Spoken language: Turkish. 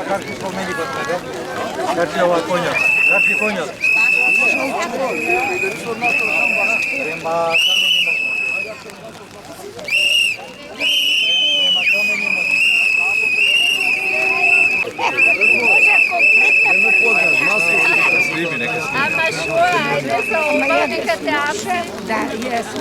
Karşı komedi gösterdi. Karşı var Konya. Karşı Konya. Remba A mashua, ajde za ovo, neka te apše. Da, jesu.